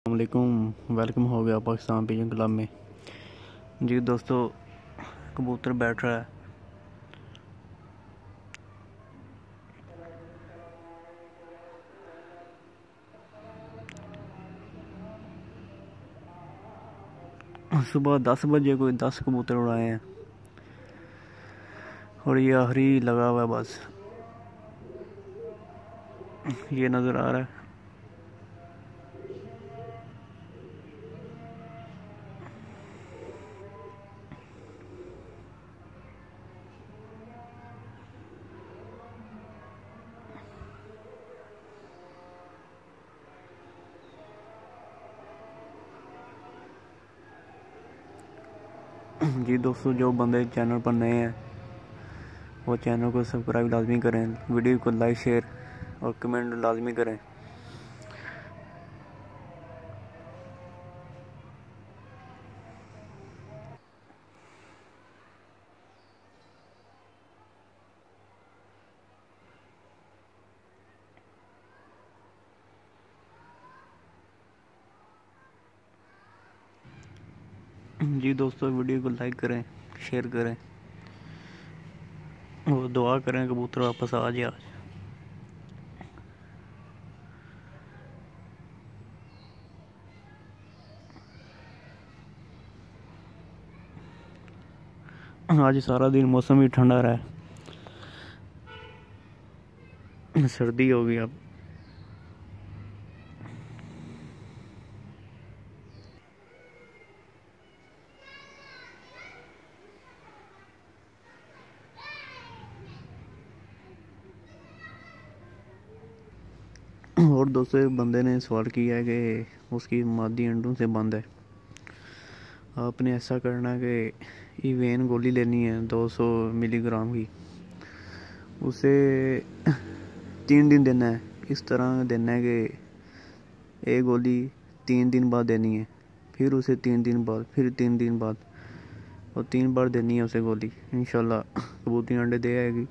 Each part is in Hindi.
अस्सलामुअलैकुम। वेलकम हो गया पाकिस्तान पिजन क्लब में। जी दोस्तों, कबूतर बैठ रहा है। सुबह 10 बजे कोई 10 कबूतर उड़ाए हैं और ये आखिरी लगा हुआ है। बस ये नज़र आ रहा है। जी दोस्तों, जो बंदे चैनल पर नए हैं वो चैनल को सब्सक्राइब लाजमी करें, वीडियो को लाइक शेयर और कमेंट लाजमी करें। जी दोस्तों, वीडियो को लाइक करें, शेयर करें और दुआ करें कबूतर वापस आ जाए आज। आज सारा दिन मौसम भी ठंडा रहा है, सर्दी हो गई अब। और दोस्तों, एक बंदे ने सवाल किया है कि उसकी मादी अंडों से बंद है। आपने ऐसा करना है कि ईवेन गोली लेनी है 200 मिलीग्राम की, उसे 3 दिन देना है। इस तरह देना है कि एक गोली 3 दिन बाद देनी है, फिर उसे 3 दिन बाद, फिर 3 दिन बाद, और 3 बार देनी है उसे गोली। इंशाल्लाह कबूतरी अंडे दे आएगी।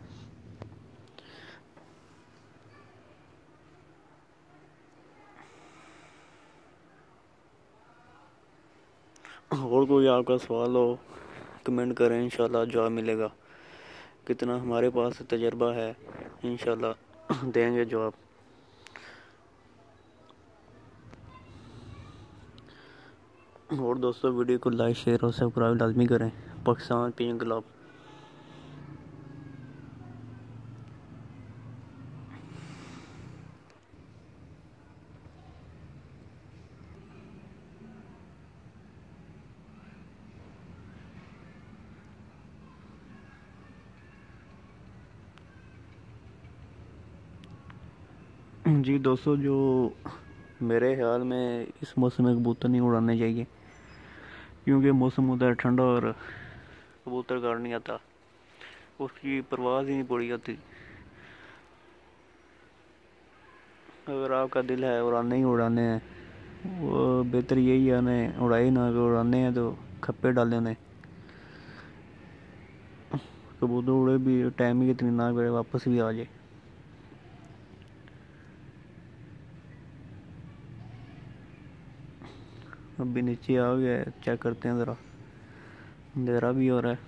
और कोई आपका सवाल हो कमेंट करें, इंशाल्लाह जवाब मिलेगा। कितना हमारे पास तजर्बा है, इंशाल्लाह देंगे जवाब। और दोस्तों, वीडियो को लाइक शेयर और सब्सक्राइब लाजमी करें। Pakistan pigeon club. जी दोस्तों, जो मेरे ख्याल में इस मौसम में कबूतर नहीं उड़ाने चाहिए, क्योंकि मौसम उधर ठंडा और कबूतर गाड़ नहीं आता, उसकी परवाह ही नहीं पड़ी होती। अगर आपका दिल है उड़ाने ही उड़ाने हैं, वो बेहतर यही है उन्हें उड़ाई ना। अगर उड़ाने हैं तो खप्पे डाले उन्हें। कबूतर उड़े भी टाइम ही इतनी ना करे, वापस भी आ जाए। अभी नीचे आ गया, चेक करते हैं ज़रा, अंधेरा भी हो रहा है।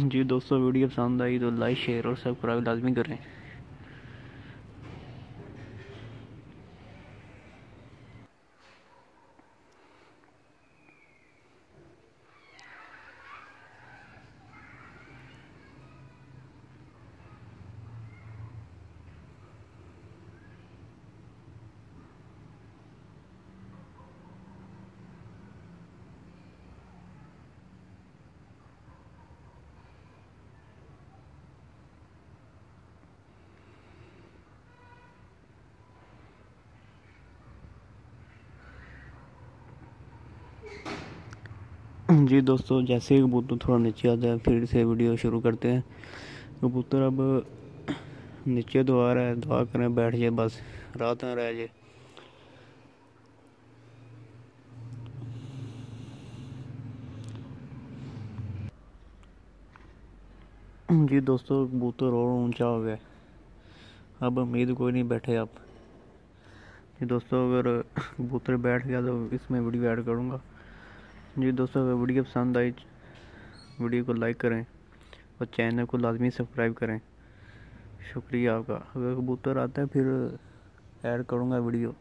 जी दोस्तों, वीडियो पसंद आई तो लाइक शेयर और सब्सक्राइब लाजमी करें। जी दोस्तों, जैसे ही कबूतर थोड़ा नीचे आता है फिर से वीडियो शुरू करते हैं। कबूतर अब नीचे तो आ रहा है, दुआ करें बैठ जाए, बस रात ना रह जाए। जी दोस्तों, कबूतर और ऊंचा हो गया। अब उम्मीद कोई नहीं बैठे आप। जी दोस्तों, अगर कबूतर बैठ गया तो इसमें वीडियो ऐड करूँगा। जी दोस्तों, अगर वीडियो पसंद आई वीडियो को लाइक करें और चैनल को लाजमी सब्सक्राइब करें। शुक्रिया आपका। अगर कबूतर आता है फिर ऐड करूँगा वीडियो।